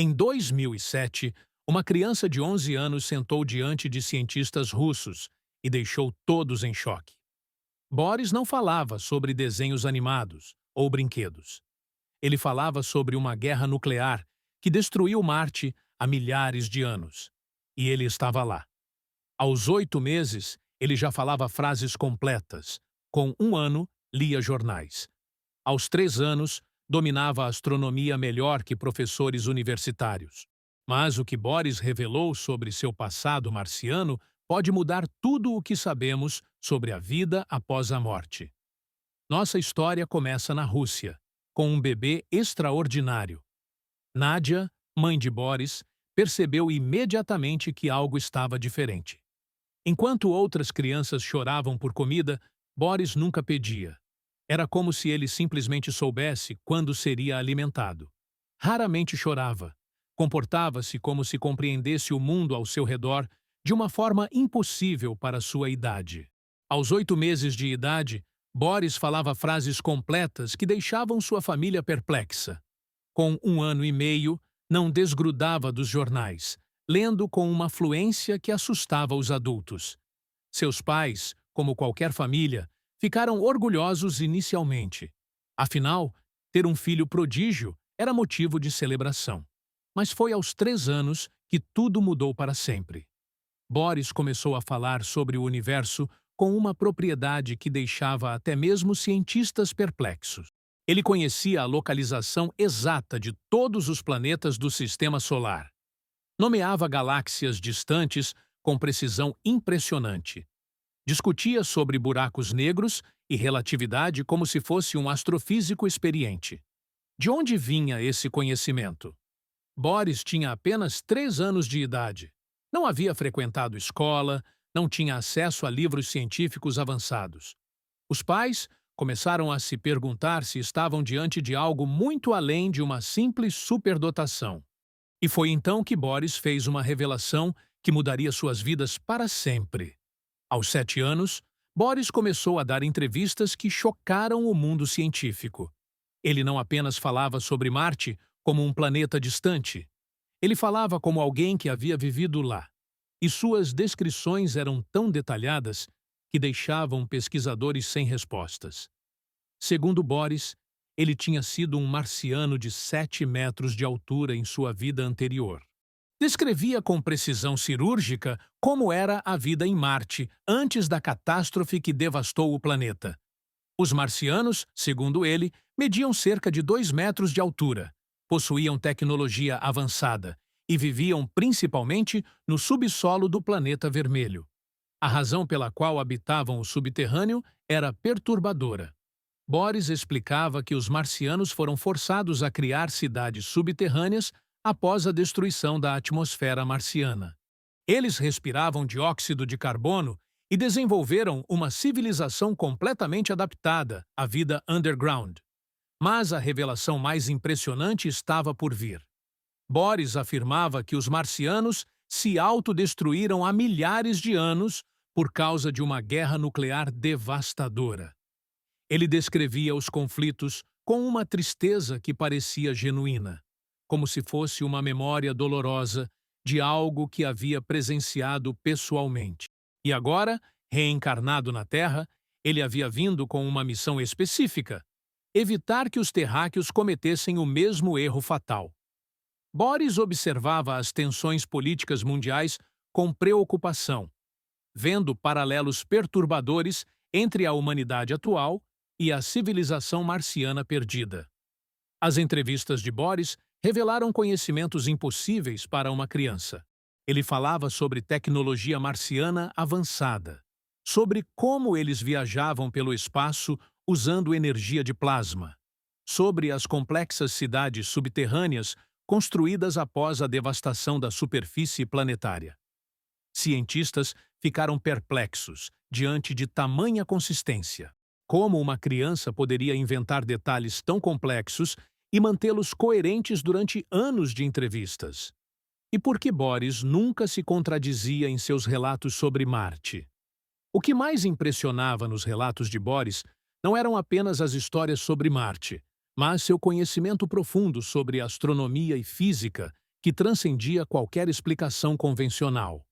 Em 2007, uma criança de 11 anos sentou diante de cientistas russos e deixou todos em choque. Boris não falava sobre desenhos animados ou brinquedos. Ele falava sobre uma guerra nuclear que destruiu Marte há milhares de anos. E ele estava lá. Aos 8 meses, ele já falava frases completas. Com 1 ano, lia jornais. Aos 3 anos, dominava a astronomia melhor que professores universitários. Mas o que Boris revelou sobre seu passado marciano pode mudar tudo o que sabemos sobre a vida após a morte. Nossa história começa na Rússia, com um bebê extraordinário. Nadia, mãe de Boris, percebeu imediatamente que algo estava diferente. Enquanto outras crianças choravam por comida, Boris nunca pedia. Era como se ele simplesmente soubesse quando seria alimentado. Raramente chorava. Comportava-se como se compreendesse o mundo ao seu redor de uma forma impossível para sua idade. Aos 8 meses de idade, Boris falava frases completas que deixavam sua família perplexa. Com 1 ano e meio, não desgrudava dos jornais, lendo com uma fluência que assustava os adultos. Seus pais, como qualquer família, ficaram orgulhosos inicialmente. Afinal, ter um filho prodígio era motivo de celebração. Mas foi aos 3 anos que tudo mudou para sempre. Boris começou a falar sobre o universo com uma propriedade que deixava até mesmo cientistas perplexos. Ele conhecia a localização exata de todos os planetas do Sistema Solar. Nomeava galáxias distantes com precisão impressionante. Discutia sobre buracos negros e relatividade como se fosse um astrofísico experiente. De onde vinha esse conhecimento? Boris tinha apenas 3 anos de idade. Não havia frequentado escola, não tinha acesso a livros científicos avançados. Os pais começaram a se perguntar se estavam diante de algo muito além de uma simples superdotação. E foi então que Boris fez uma revelação que mudaria suas vidas para sempre. Aos 7 anos, Boris começou a dar entrevistas que chocaram o mundo científico. Ele não apenas falava sobre Marte como um planeta distante. Ele falava como alguém que havia vivido lá. E suas descrições eram tão detalhadas que deixavam pesquisadores sem respostas. Segundo Boris, ele tinha sido um marciano de 7 metros de altura em sua vida anterior. Descrevia com precisão cirúrgica como era a vida em Marte antes da catástrofe que devastou o planeta. Os marcianos, segundo ele, mediam cerca de 2 metros de altura, possuíam tecnologia avançada e viviam principalmente no subsolo do planeta vermelho. A razão pela qual habitavam o subterrâneo era perturbadora. Boris explicava que os marcianos foram forçados a criar cidades subterrâneas após a destruição da atmosfera marciana. Eles respiravam dióxido de carbono e desenvolveram uma civilização completamente adaptada à vida underground. Mas a revelação mais impressionante estava por vir. Boris afirmava que os marcianos se autodestruíram há milhares de anos por causa de uma guerra nuclear devastadora. Ele descrevia os conflitos com uma tristeza que parecia genuína, como se fosse uma memória dolorosa de algo que havia presenciado pessoalmente. E agora, reencarnado na Terra, ele havia vindo com uma missão específica: evitar que os terráqueos cometessem o mesmo erro fatal. Boris observava as tensões políticas mundiais com preocupação, vendo paralelos perturbadores entre a humanidade atual e a civilização marciana perdida. As entrevistas de Boris revelaram conhecimentos impossíveis para uma criança. Ele falava sobre tecnologia marciana avançada, sobre como eles viajavam pelo espaço usando energia de plasma, sobre as complexas cidades subterrâneas construídas após a devastação da superfície planetária. Cientistas ficaram perplexos diante de tamanha consistência. Como uma criança poderia inventar detalhes tão complexos e mantê-los coerentes durante anos de entrevistas? E por que Boris nunca se contradizia em seus relatos sobre Marte? O que mais impressionava nos relatos de Boris não eram apenas as histórias sobre Marte, mas seu conhecimento profundo sobre astronomia e física que transcendia qualquer explicação convencional.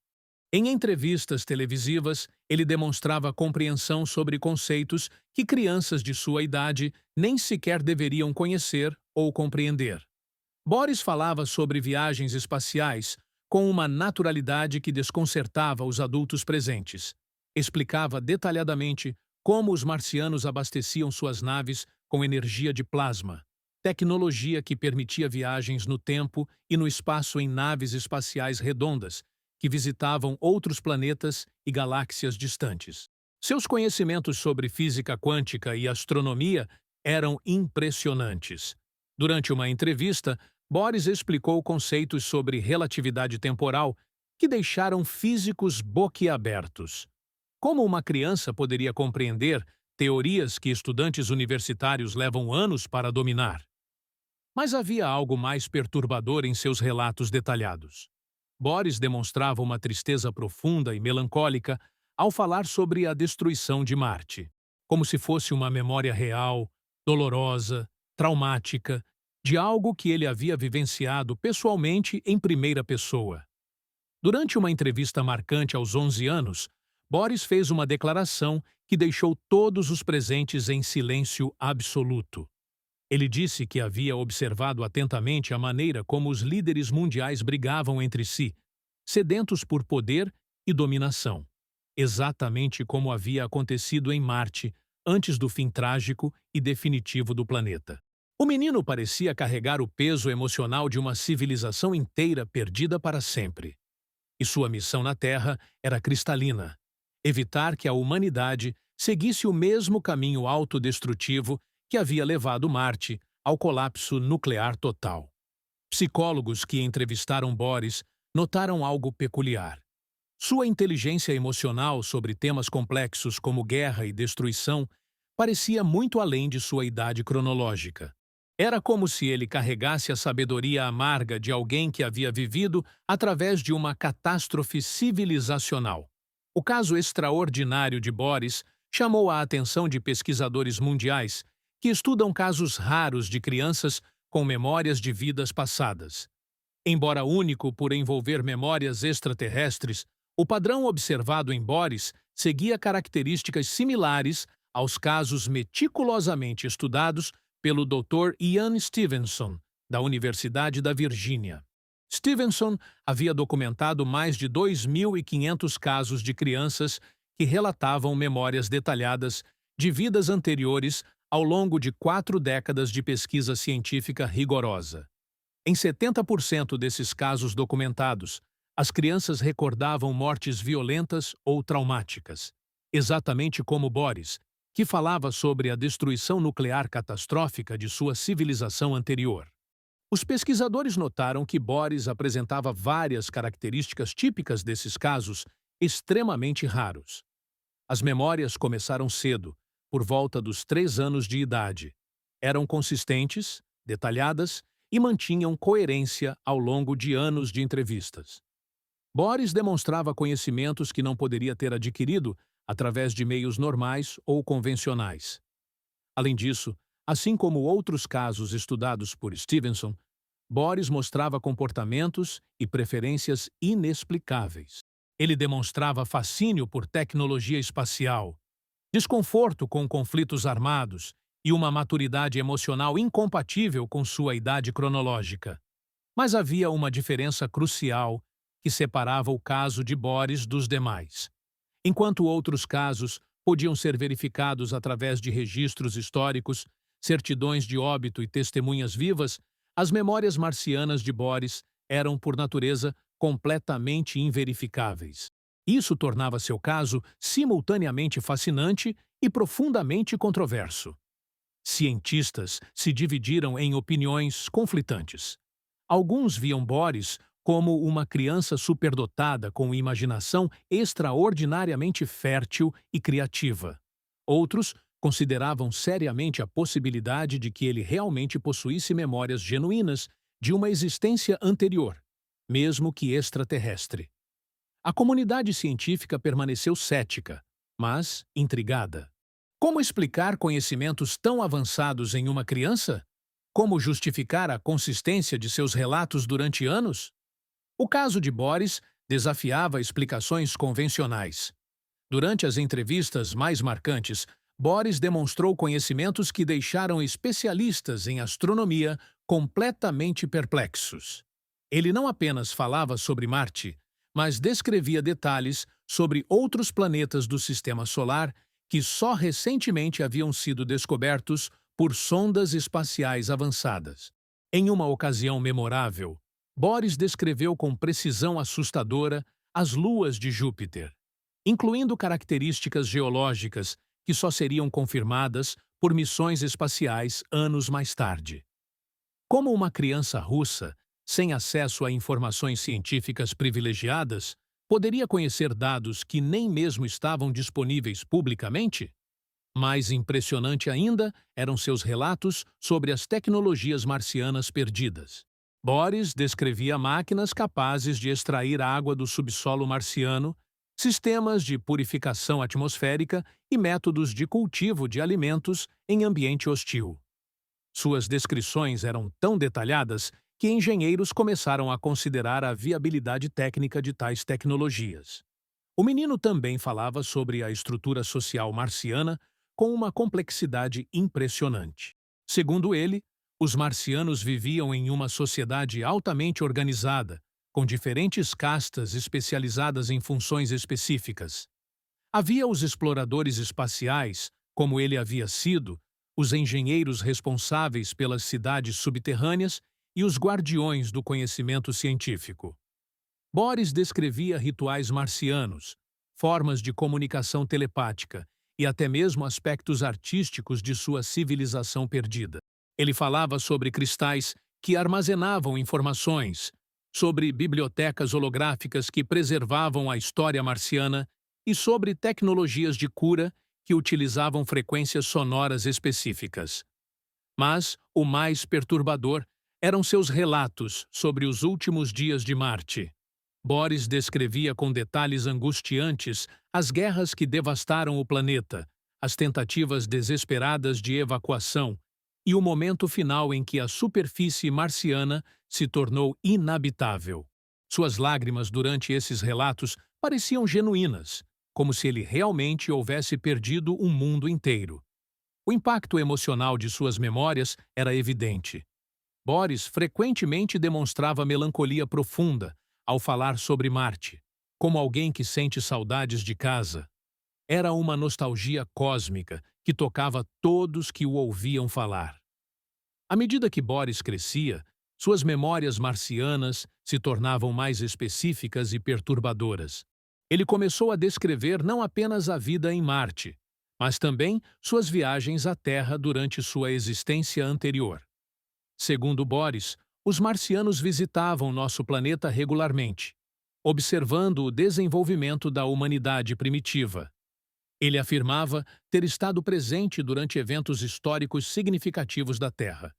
Em entrevistas televisivas, ele demonstrava compreensão sobre conceitos que crianças de sua idade nem sequer deveriam conhecer ou compreender. Boris falava sobre viagens espaciais com uma naturalidade que desconcertava os adultos presentes. Explicava detalhadamente como os marcianos abasteciam suas naves com energia de plasma, tecnologia que permitia viagens no tempo e no espaço em naves espaciais redondas, que visitavam outros planetas e galáxias distantes. Seus conhecimentos sobre física quântica e astronomia eram impressionantes. Durante uma entrevista, Boris explicou conceitos sobre relatividade temporal que deixaram físicos boquiabertos. Como uma criança poderia compreender teorias que estudantes universitários levam anos para dominar? Mas havia algo mais perturbador em seus relatos detalhados. Boris demonstrava uma tristeza profunda e melancólica ao falar sobre a destruição de Marte, como se fosse uma memória real, dolorosa, traumática, de algo que ele havia vivenciado pessoalmente em primeira pessoa. Durante uma entrevista marcante aos 11 anos, Boris fez uma declaração que deixou todos os presentes em silêncio absoluto. Ele disse que havia observado atentamente a maneira como os líderes mundiais brigavam entre si, sedentos por poder e dominação, exatamente como havia acontecido em Marte antes do fim trágico e definitivo do planeta. O menino parecia carregar o peso emocional de uma civilização inteira perdida para sempre. E sua missão na Terra era cristalina: evitar que a humanidade seguisse o mesmo caminho autodestrutivo que havia levado Marte ao colapso nuclear total. Psicólogos que entrevistaram Boris notaram algo peculiar. Sua inteligência emocional sobre temas complexos como guerra e destruição parecia muito além de sua idade cronológica. Era como se ele carregasse a sabedoria amarga de alguém que havia vivido através de uma catástrofe civilizacional. O caso extraordinário de Boris chamou a atenção de pesquisadores mundiais que estudam casos raros de crianças com memórias de vidas passadas. Embora único por envolver memórias extraterrestres, o padrão observado em Boris seguia características similares aos casos meticulosamente estudados pelo Dr. Ian Stevenson, da Universidade da Virgínia. Stevenson havia documentado mais de 2.500 casos de crianças que relatavam memórias detalhadas de vidas anteriores ao longo de 4 décadas de pesquisa científica rigorosa. Em 70% desses casos documentados, as crianças recordavam mortes violentas ou traumáticas, exatamente como Boris, que falava sobre a destruição nuclear catastrófica de sua civilização anterior. Os pesquisadores notaram que Boris apresentava várias características típicas desses casos extremamente raros. As memórias começaram cedo, por volta dos 3 anos de idade. Eram consistentes, detalhadas e mantinham coerência ao longo de anos de entrevistas. Boris demonstrava conhecimentos que não poderia ter adquirido através de meios normais ou convencionais. Além disso, assim como outros casos estudados por Stevenson, Boris mostrava comportamentos e preferências inexplicáveis. Ele demonstrava fascínio por tecnologia espacial, desconforto com conflitos armados e uma maturidade emocional incompatível com sua idade cronológica. Mas havia uma diferença crucial que separava o caso de Boris dos demais. Enquanto outros casos podiam ser verificados através de registros históricos, certidões de óbito e testemunhas vivas, as memórias marcianas de Boris eram, por natureza, completamente inverificáveis. Isso tornava seu caso simultaneamente fascinante e profundamente controverso. Cientistas se dividiram em opiniões conflitantes. Alguns viam Boris como uma criança superdotada com imaginação extraordinariamente fértil e criativa. Outros consideravam seriamente a possibilidade de que ele realmente possuísse memórias genuínas de uma existência anterior, mesmo que extraterrestre. A comunidade científica permaneceu cética, mas intrigada. Como explicar conhecimentos tão avançados em uma criança? Como justificar a consistência de seus relatos durante anos? O caso de Boris desafiava explicações convencionais. Durante as entrevistas mais marcantes, Boris demonstrou conhecimentos que deixaram especialistas em astronomia completamente perplexos. Ele não apenas falava sobre Marte, mas descrevia detalhes sobre outros planetas do Sistema Solar que só recentemente haviam sido descobertos por sondas espaciais avançadas. Em uma ocasião memorável, Boris descreveu com precisão assustadora as luas de Júpiter, incluindo características geológicas que só seriam confirmadas por missões espaciais anos mais tarde. Como uma criança russa, sem acesso a informações científicas privilegiadas, poderia conhecer dados que nem mesmo estavam disponíveis publicamente? Mais impressionante ainda eram seus relatos sobre as tecnologias marcianas perdidas. Boris descrevia máquinas capazes de extrair água do subsolo marciano, sistemas de purificação atmosférica e métodos de cultivo de alimentos em ambiente hostil. Suas descrições eram tão detalhadas que engenheiros começaram a considerar a viabilidade técnica de tais tecnologias. O menino também falava sobre a estrutura social marciana com uma complexidade impressionante. Segundo ele, os marcianos viviam em uma sociedade altamente organizada, com diferentes castas especializadas em funções específicas. Havia os exploradores espaciais, como ele havia sido, os engenheiros responsáveis pelas cidades subterrâneas e os guardiões do conhecimento científico. Boris descrevia rituais marcianos, formas de comunicação telepática e até mesmo aspectos artísticos de sua civilização perdida. Ele falava sobre cristais que armazenavam informações, sobre bibliotecas holográficas que preservavam a história marciana e sobre tecnologias de cura que utilizavam frequências sonoras específicas. Mas o mais perturbador eram seus relatos sobre os últimos dias de Marte. Boris descrevia com detalhes angustiantes as guerras que devastaram o planeta, as tentativas desesperadas de evacuação e o momento final em que a superfície marciana se tornou inabitável. Suas lágrimas durante esses relatos pareciam genuínas, como se ele realmente houvesse perdido um mundo inteiro. O impacto emocional de suas memórias era evidente. Boris frequentemente demonstrava melancolia profunda ao falar sobre Marte, como alguém que sente saudades de casa. Era uma nostalgia cósmica que tocava todos que o ouviam falar. À medida que Boris crescia, suas memórias marcianas se tornavam mais específicas e perturbadoras. Ele começou a descrever não apenas a vida em Marte, mas também suas viagens à Terra durante sua existência anterior. Segundo Boris, os marcianos visitavam nosso planeta regularmente, observando o desenvolvimento da humanidade primitiva. Ele afirmava ter estado presente durante eventos históricos significativos da Terra,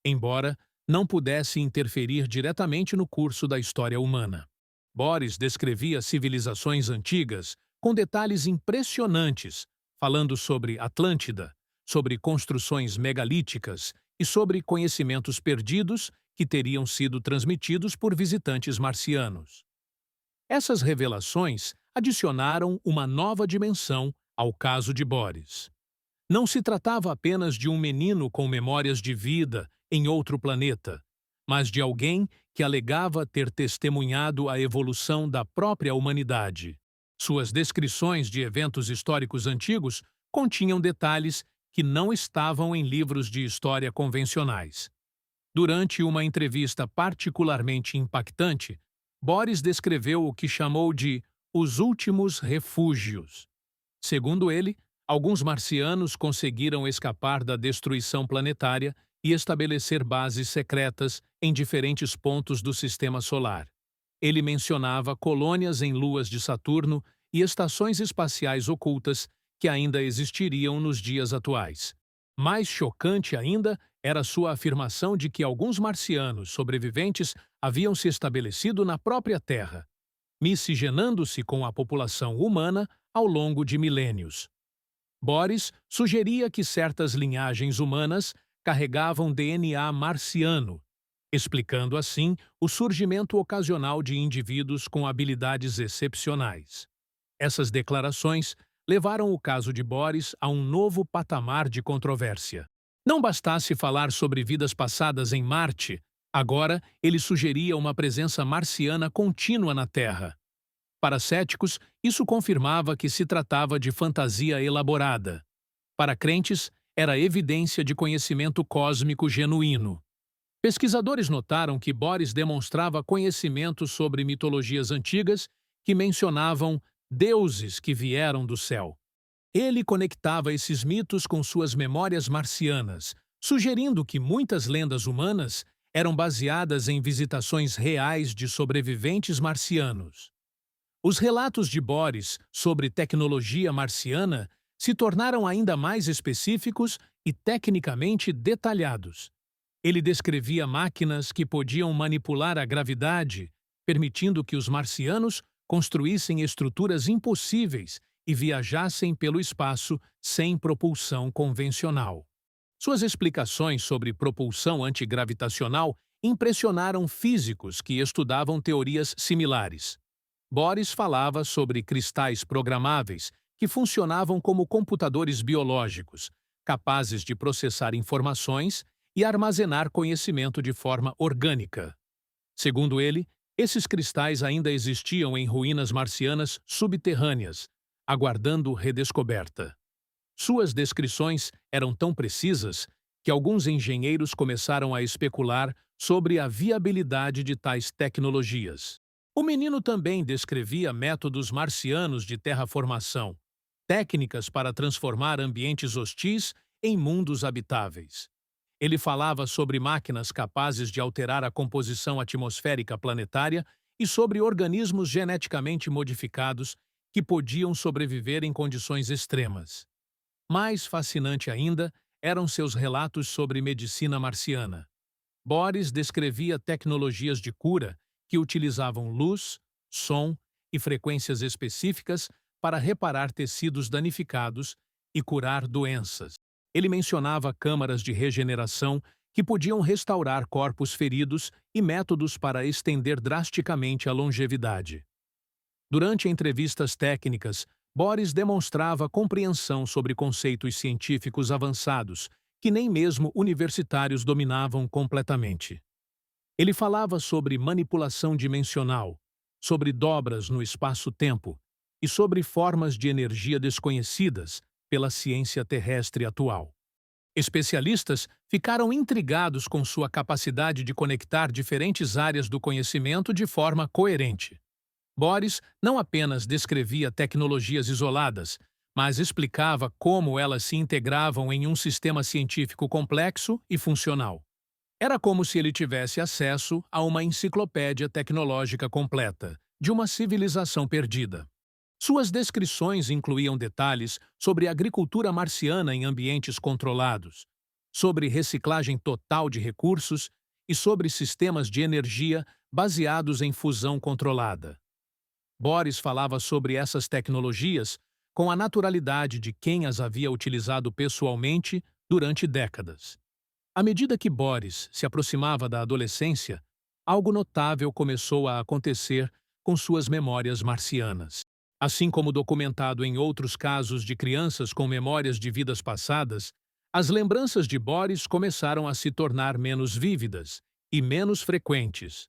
embora não pudesse interferir diretamente no curso da história humana. Boris descrevia civilizações antigas com detalhes impressionantes, falando sobre Atlântida, sobre construções megalíticas e sobre conhecimentos perdidos que teriam sido transmitidos por visitantes marcianos. Essas revelações adicionaram uma nova dimensão ao caso de Boris. Não se tratava apenas de um menino com memórias de vida em outro planeta, mas de alguém que alegava ter testemunhado a evolução da própria humanidade. Suas descrições de eventos históricos antigos continham detalhes que não estavam em livros de história convencionais. Durante uma entrevista particularmente impactante, Boris descreveu o que chamou de os últimos refúgios. Segundo ele, alguns marcianos conseguiram escapar da destruição planetária e estabelecer bases secretas em diferentes pontos do sistema solar. Ele mencionava colônias em luas de Saturno e estações espaciais ocultas que ainda existiriam nos dias atuais. Mais chocante ainda era sua afirmação de que alguns marcianos sobreviventes haviam se estabelecido na própria Terra, miscigenando-se com a população humana ao longo de milênios. Boris sugeria que certas linhagens humanas carregavam DNA marciano, explicando assim o surgimento ocasional de indivíduos com habilidades excepcionais. Essas declarações levaram o caso de Boris a um novo patamar de controvérsia. Não bastasse falar sobre vidas passadas em Marte, agora ele sugeria uma presença marciana contínua na Terra. Para céticos, isso confirmava que se tratava de fantasia elaborada. Para crentes, era evidência de conhecimento cósmico genuíno. Pesquisadores notaram que Boris demonstrava conhecimento sobre mitologias antigas que mencionavam deuses que vieram do céu. Ele conectava esses mitos com suas memórias marcianas, sugerindo que muitas lendas humanas eram baseadas em visitações reais de sobreviventes marcianos. Os relatos de Boris sobre tecnologia marciana se tornaram ainda mais específicos e tecnicamente detalhados. Ele descrevia máquinas que podiam manipular a gravidade, permitindo que os marcianos construíssem estruturas impossíveis e viajassem pelo espaço sem propulsão convencional. Suas explicações sobre propulsão antigravitacional impressionaram físicos que estudavam teorias similares. Boris falava sobre cristais programáveis que funcionavam como computadores biológicos, capazes de processar informações e armazenar conhecimento de forma orgânica. Segundo ele, esses cristais ainda existiam em ruínas marcianas subterrâneas, aguardando redescoberta. Suas descrições eram tão precisas que alguns engenheiros começaram a especular sobre a viabilidade de tais tecnologias. O menino também descrevia métodos marcianos de terraformação, técnicas para transformar ambientes hostis em mundos habitáveis. Ele falava sobre máquinas capazes de alterar a composição atmosférica planetária e sobre organismos geneticamente modificados que podiam sobreviver em condições extremas. Mais fascinante ainda eram seus relatos sobre medicina marciana. Boris descrevia tecnologias de cura que utilizavam luz, som e frequências específicas para reparar tecidos danificados e curar doenças. Ele mencionava câmaras de regeneração que podiam restaurar corpos feridos e métodos para estender drasticamente a longevidade. Durante entrevistas técnicas, Boris demonstrava compreensão sobre conceitos científicos avançados que nem mesmo universitários dominavam completamente. Ele falava sobre manipulação dimensional, sobre dobras no espaço-tempo e sobre formas de energia desconhecidas pela ciência terrestre atual. Especialistas ficaram intrigados com sua capacidade de conectar diferentes áreas do conhecimento de forma coerente. Boris não apenas descrevia tecnologias isoladas, mas explicava como elas se integravam em um sistema científico complexo e funcional. Era como se ele tivesse acesso a uma enciclopédia tecnológica completa, de uma civilização perdida. Suas descrições incluíam detalhes sobre agricultura marciana em ambientes controlados, sobre reciclagem total de recursos e sobre sistemas de energia baseados em fusão controlada. Boris falava sobre essas tecnologias com a naturalidade de quem as havia utilizado pessoalmente durante décadas. À medida que Boris se aproximava da adolescência, algo notável começou a acontecer com suas memórias marcianas. Assim como documentado em outros casos de crianças com memórias de vidas passadas, as lembranças de Boris começaram a se tornar menos vívidas e menos frequentes.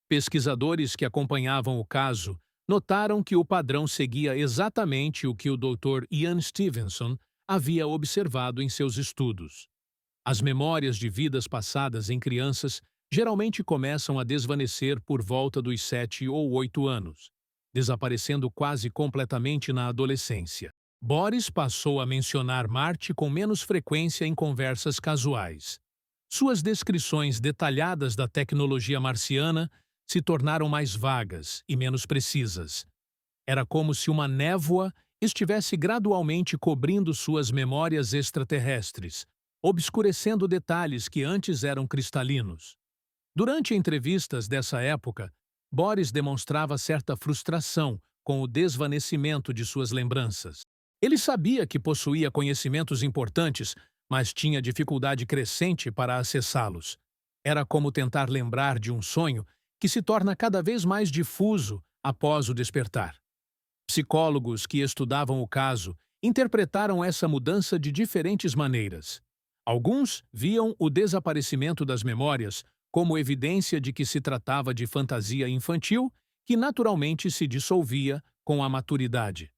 Pesquisadores que acompanhavam o caso notaram que o padrão seguia exatamente o que o Dr. Ian Stevenson havia observado em seus estudos. As memórias de vidas passadas em crianças geralmente começam a desvanecer por volta dos 7 ou 8 anos, desaparecendo quase completamente na adolescência. Boris passou a mencionar Marte com menos frequência em conversas casuais. Suas descrições detalhadas da tecnologia marciana se tornaram mais vagas e menos precisas. Era como se uma névoa estivesse gradualmente cobrindo suas memórias extraterrestres, obscurecendo detalhes que antes eram cristalinos. Durante entrevistas dessa época, Boris demonstrava certa frustração com o desvanecimento de suas lembranças. Ele sabia que possuía conhecimentos importantes, mas tinha dificuldade crescente para acessá-los. Era como tentar lembrar de um sonho que se torna cada vez mais difuso após o despertar. Psicólogos que estudavam o caso interpretaram essa mudança de diferentes maneiras. Alguns viam o desaparecimento das memórias como evidência de que se tratava de fantasia infantil que naturalmente se dissolvia com a maturidade.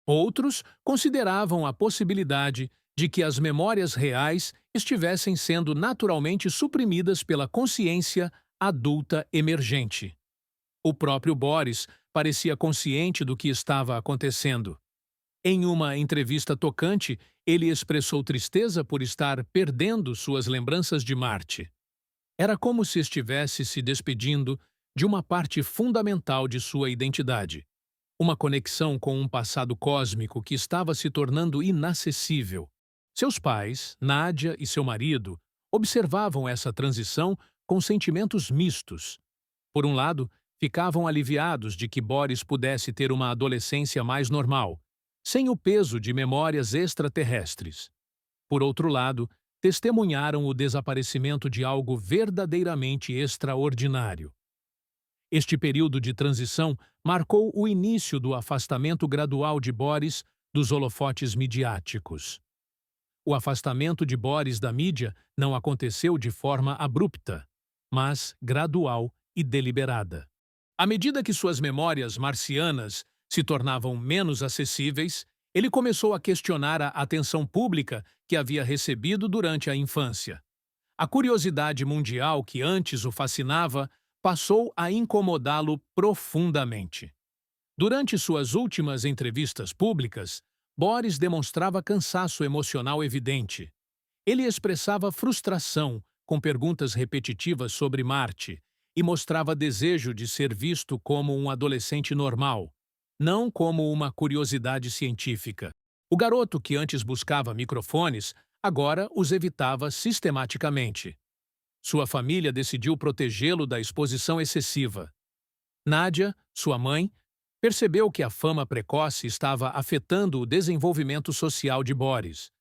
Outros consideravam a possibilidade de que as memórias reais estivessem sendo naturalmente suprimidas pela consciência adulta emergente. O próprio Boris parecia consciente do que estava acontecendo. Em uma entrevista tocante, ele expressou tristeza por estar perdendo suas lembranças de Marte. Era como se estivesse se despedindo de uma parte fundamental de sua identidade, uma conexão com um passado cósmico que estava se tornando inacessível. Seus pais, Nádia e seu marido, observavam essa transição com sentimentos mistos. Por um lado, ficavam aliviados de que Boris pudesse ter uma adolescência mais normal, sem o peso de memórias extraterrestres. Por outro lado, testemunharam o desaparecimento de algo verdadeiramente extraordinário. Este período de transição marcou o início do afastamento gradual de Boris dos holofotes midiáticos. O afastamento de Boris da mídia não aconteceu de forma abrupta, mas gradual e deliberada. À medida que suas memórias marcianas se tornavam menos acessíveis, ele começou a questionar a atenção pública que havia recebido durante a infância. A curiosidade mundial que antes o fascinava passou a incomodá-lo profundamente. Durante suas últimas entrevistas públicas, Boris demonstrava cansaço emocional evidente. Ele expressava frustração com perguntas repetitivas sobre Marte e mostrava desejo de ser visto como um adolescente normal, não como uma curiosidade científica. O garoto que antes buscava microfones agora os evitava sistematicamente. Sua família decidiu protegê-lo da exposição excessiva. Nádia, sua mãe, percebeu que a fama precoce estava afetando o desenvolvimento social de Boris.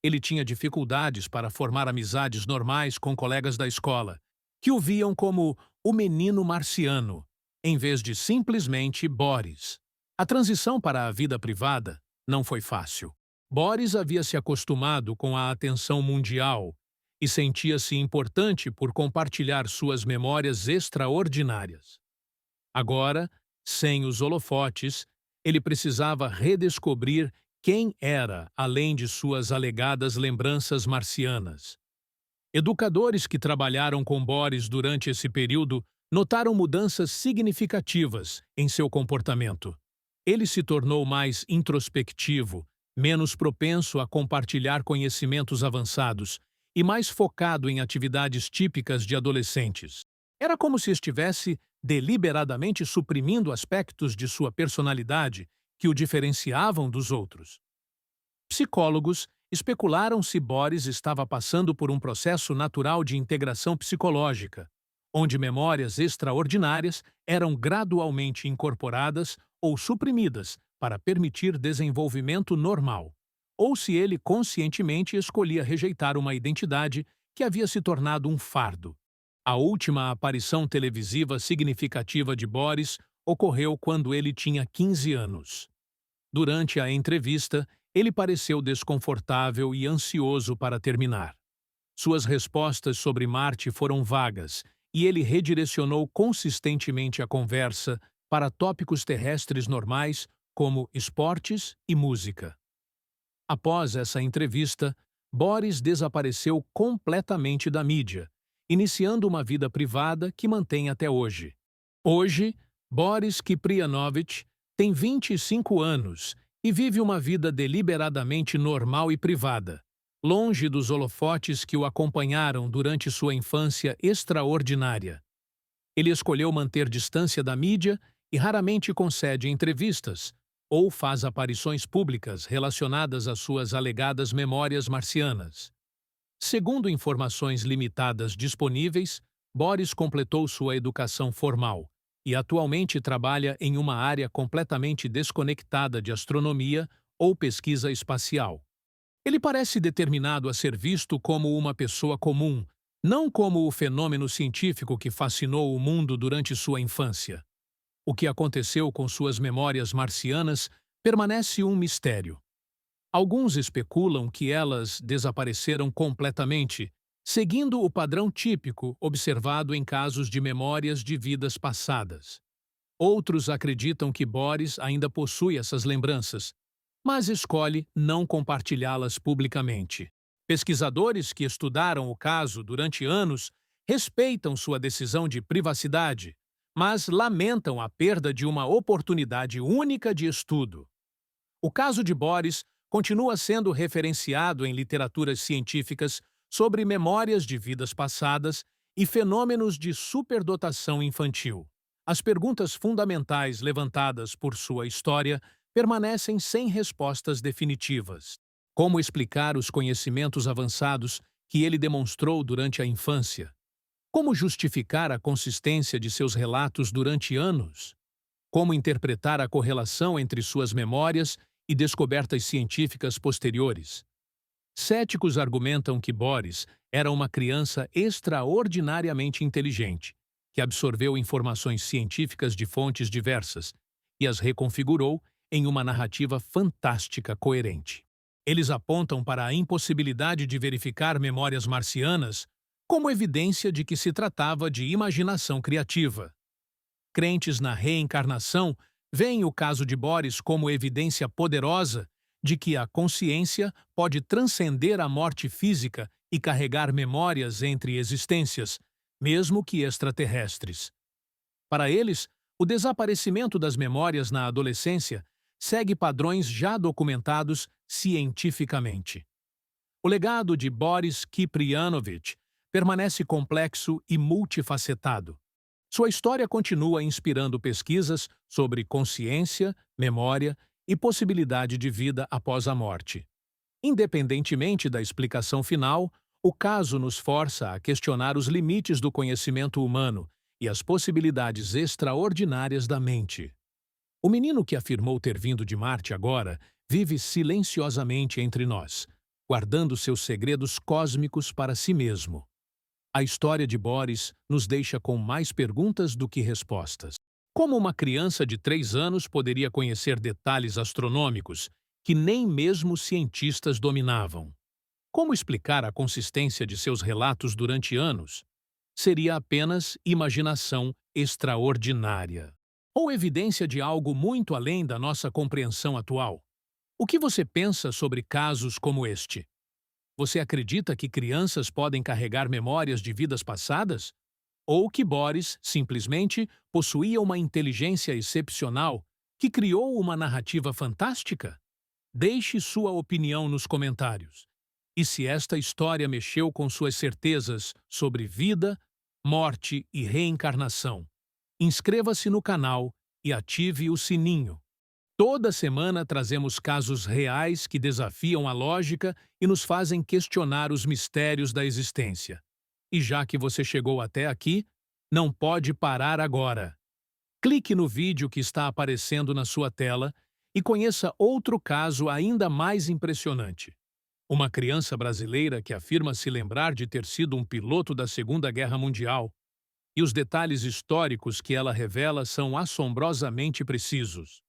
Ele tinha dificuldades para formar amizades normais com colegas da escola, que o viam como o menino marciano, em vez de simplesmente Boris. A transição para a vida privada não foi fácil. Boris havia se acostumado com a atenção mundial e sentia-se importante por compartilhar suas memórias extraordinárias. Agora, sem os holofotes, ele precisava redescobrir quem era, além de suas alegadas lembranças marcianas. Educadores que trabalharam com Boris durante esse período notaram mudanças significativas em seu comportamento. Ele se tornou mais introspectivo, menos propenso a compartilhar conhecimentos avançados e mais focado em atividades típicas de adolescentes. Era como se estivesse deliberadamente suprimindo aspectos de sua personalidade que o diferenciavam dos outros. Psicólogos especularam se Boris estava passando por um processo natural de integração psicológica, onde memórias extraordinárias eram gradualmente incorporadas ou suprimidas para permitir desenvolvimento normal, ou se ele conscientemente escolhia rejeitar uma identidade que havia se tornado um fardo. A última aparição televisiva significativa de Boris ocorreu quando ele tinha 15 anos. Durante a entrevista, ele pareceu desconfortável e ansioso para terminar. Suas respostas sobre Marte foram vagas e ele redirecionou consistentemente a conversa para tópicos terrestres normais como esportes e música. Após essa entrevista, Boris desapareceu completamente da mídia, iniciando uma vida privada que mantém até hoje. Hoje, Boris Kiprianovich tem 25 anos e vive uma vida deliberadamente normal e privada, longe dos holofotes que o acompanharam durante sua infância extraordinária. Ele escolheu manter distância da mídia e raramente concede entrevistas ou faz aparições públicas relacionadas às suas alegadas memórias marcianas. Segundo informações limitadas disponíveis, Boris completou sua educação formal e atualmente trabalha em uma área completamente desconectada de astronomia ou pesquisa espacial. Ele parece determinado a ser visto como uma pessoa comum, não como o fenômeno científico que fascinou o mundo durante sua infância. O que aconteceu com suas memórias marcianas permanece um mistério. Alguns especulam que elas desapareceram completamente, seguindo o padrão típico observado em casos de memórias de vidas passadas. Outros acreditam que Boris ainda possui essas lembranças, mas escolhe não compartilhá-las publicamente. Pesquisadores que estudaram o caso durante anos respeitam sua decisão de privacidade, mas lamentam a perda de uma oportunidade única de estudo. O caso de Boris continua sendo referenciado em literaturas científicas sobre memórias de vidas passadas e fenômenos de superdotação infantil. As perguntas fundamentais levantadas por sua história permanecem sem respostas definitivas. Como explicar os conhecimentos avançados que ele demonstrou durante a infância? Como justificar a consistência de seus relatos durante anos? Como interpretar a correlação entre suas memórias e descobertas científicas posteriores? Céticos argumentam que Boris era uma criança extraordinariamente inteligente, que absorveu informações científicas de fontes diversas e as reconfigurou em uma narrativa fantástica coerente. Eles apontam para a impossibilidade de verificar memórias marcianas como evidência de que se tratava de imaginação criativa. Crentes na reencarnação veem o caso de Boris como evidência poderosa de que a consciência pode transcender a morte física e carregar memórias entre existências, mesmo que extraterrestres. Para eles, o desaparecimento das memórias na adolescência segue padrões já documentados cientificamente. O legado de Boris Kiprianovich permanece complexo e multifacetado. Sua história continua inspirando pesquisas sobre consciência, memória e possibilidade de vida após a morte. Independentemente da explicação final, o caso nos força a questionar os limites do conhecimento humano e as possibilidades extraordinárias da mente. O menino que afirmou ter vindo de Marte agora vive silenciosamente entre nós, guardando seus segredos cósmicos para si mesmo. A história de Boris nos deixa com mais perguntas do que respostas. Como uma criança de 3 anos poderia conhecer detalhes astronômicos que nem mesmo cientistas dominavam? Como explicar a consistência de seus relatos durante anos? Seria apenas imaginação extraordinária ou evidência de algo muito além da nossa compreensão atual? O que você pensa sobre casos como este? Você acredita que crianças podem carregar memórias de vidas passadas? Ou que Boris, simplesmente, possuía uma inteligência excepcional que criou uma narrativa fantástica? Deixe sua opinião nos comentários. E se esta história mexeu com suas certezas sobre vida, morte e reencarnação, inscreva-se no canal e ative o sininho. Toda semana trazemos casos reais que desafiam a lógica e nos fazem questionar os mistérios da existência. E já que você chegou até aqui, não pode parar agora. Clique no vídeo que está aparecendo na sua tela e conheça outro caso ainda mais impressionante. Uma criança brasileira que afirma se lembrar de ter sido um piloto da Segunda Guerra Mundial, e os detalhes históricos que ela revela são assombrosamente precisos.